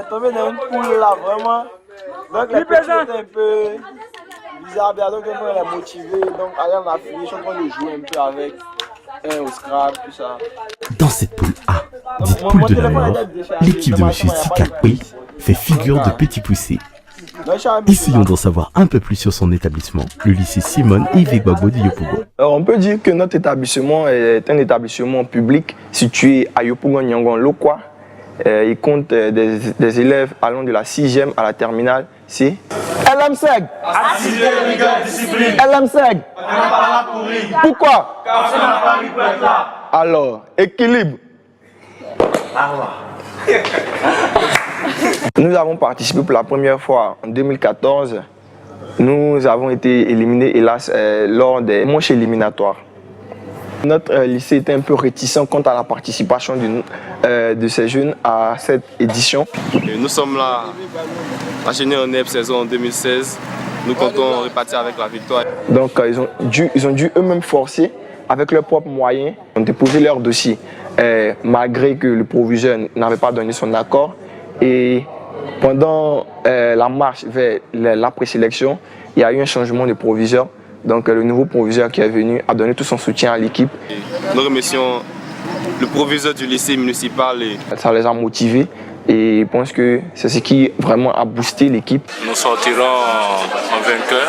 Tombé dans une poule là, vraiment. Donc les petits étaient un peu bizarres, donc on est motivé. Donc allez, on a fini, je suis en train de jouer un peu avec au Scrabble, tout ça. Dans cette poule A, dite poule de la mort, l'équipe de M. Sikakwe fait figure de petit poussé. Essayons d'en savoir un peu plus sur son établissement, le lycée Simone Yves Gbagbo de Yopougon. Alors on peut dire que notre établissement est un établissement public situé à Yopougon-Nyangon-Lokwa. Il compte des élèves allant de la 6e à la terminale C. LMSEG. LMSEG. Pourquoi? Alors, équilibre. Nous avons participé pour la première fois en 2014. Nous avons été éliminés, hélas, lors des manches éliminatoires. Notre lycée était un peu réticent quant à la participation de ces jeunes à cette édition. Et nous sommes là, enchaînés en NEP saison en 2016. Nous comptons repartir avec la victoire. Donc ils ont dû eux-mêmes forcer avec leurs propres moyens, ont déposé leur dossier, malgré que le proviseur n'avait pas donné son accord. Et pendant la marche vers la présélection, il y a eu un changement de proviseur. Donc le nouveau proviseur qui est venu a donné tout son soutien à l'équipe. Nous remercions le proviseur du lycée municipal. Ça les a motivés et je pense que c'est ce qui vraiment a boosté l'équipe. Nous sortirons en vainqueur.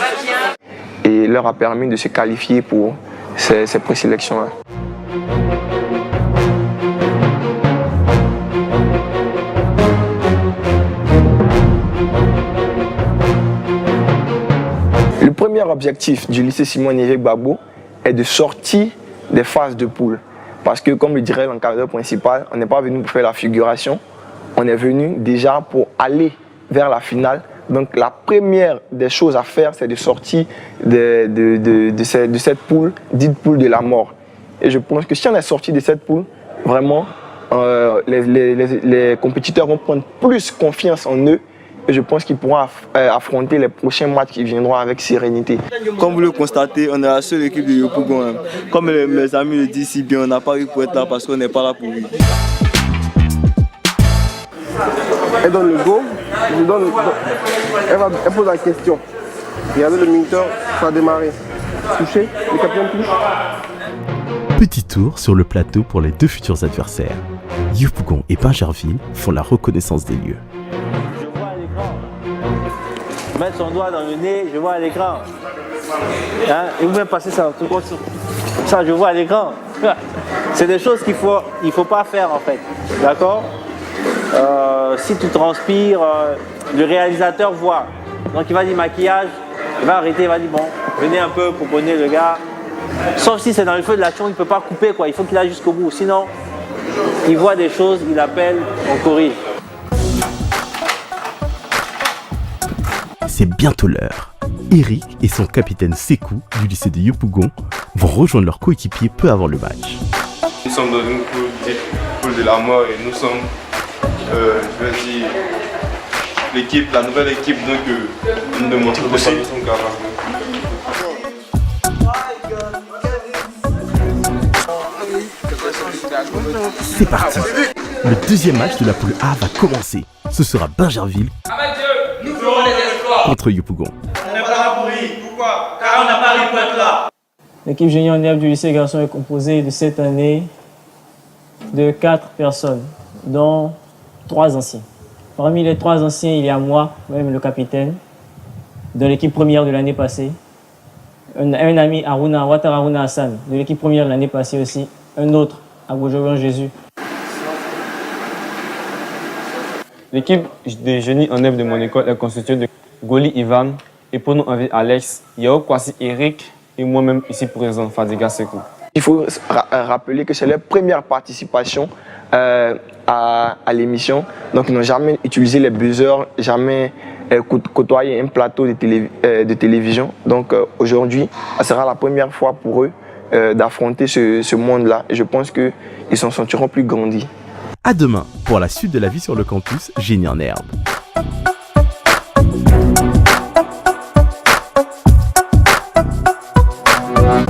Et leur a permis de se qualifier pour ces présélections-là. Le premier objectif du lycée Simone Yves Gbagbo est de sortir des phases de poule. Parce que, comme le dirait l'encadreur principal, on n'est pas venu pour faire la figuration, on est venu déjà pour aller vers la finale. Donc la première des choses à faire, c'est de sortir de cette poule, dite poule de la mort. Et je pense que si on est sorti de cette poule, vraiment, les compétiteurs vont prendre plus confiance en eux. Et je pense qu'ils pourront affronter les prochains matchs qui viendront avec sérénité. Comme vous le constatez, on est la seule équipe de Yopougon. Comme mes amis le disent si bien, on n'a pas eu pour être là parce qu'on n'est pas là pour lui. Elle donne le go, elle pose la question. Regardez le minuteur, ça a démarré. Touché, le capitaine touche. Petit tour sur le plateau pour les deux futurs adversaires. Yopougon et Bingerville font la reconnaissance des lieux. Mettre son doigt dans le nez, je vois à l'écran. Hein? Et vous même passer ça, ça je vois à l'écran. C'est des choses qu'il faut pas faire en fait. D'accord? Si tu transpires, le réalisateur voit. Donc il va dire maquillage, il va arrêter, il va dire bon, venez un peu pour bonner le gars. Sauf si c'est dans le feu de l'action, il ne peut pas couper quoi. Il faut qu'il aille jusqu'au bout. Sinon, il voit des choses, il appelle, on corrige. C'est bientôt l'heure. Eric et son capitaine Sekou du lycée de Yopougon vont rejoindre leurs coéquipiers peu avant le match. Nous sommes dans une poule de la mort et nous sommes, je vais dire, l'équipe, la nouvelle équipe nous démontre que nous sommes capables. C'est parti. Le deuxième match de la poule A va commencer. Ce sera Bingerville contre Yopougon. On n'est pas là pour rire. Pourquoi? Car on n'a pas ri pour être là. L'équipe junior NEP du lycée Garçon est composée de cette année de 4 personnes, dont 3 anciens. Parmi les 3 anciens, il y a moi, même le capitaine, de l'équipe première de l'année passée. Un ami, Ouattara Aruna Hassan, de l'équipe première de l'année passée aussi. Un autre, Agbojovian Jésus. L'équipe des génies en NEP de mon école est constituée de Goli Ivan, et pour nous inviter Alex, Yao Kwasi Eric et moi-même ici présent, Fadiga Sekou. Il faut rappeler que c'est leur première participation à l'émission. Donc ils n'ont jamais utilisé les buzzers, jamais côtoyé un plateau de télévision. Donc aujourd'hui, ce sera la première fois pour eux d'affronter ce monde-là. Et je pense qu'ils s'en sentiront plus grandis. À demain pour la suite de la vie sur le campus Génie en Herbe.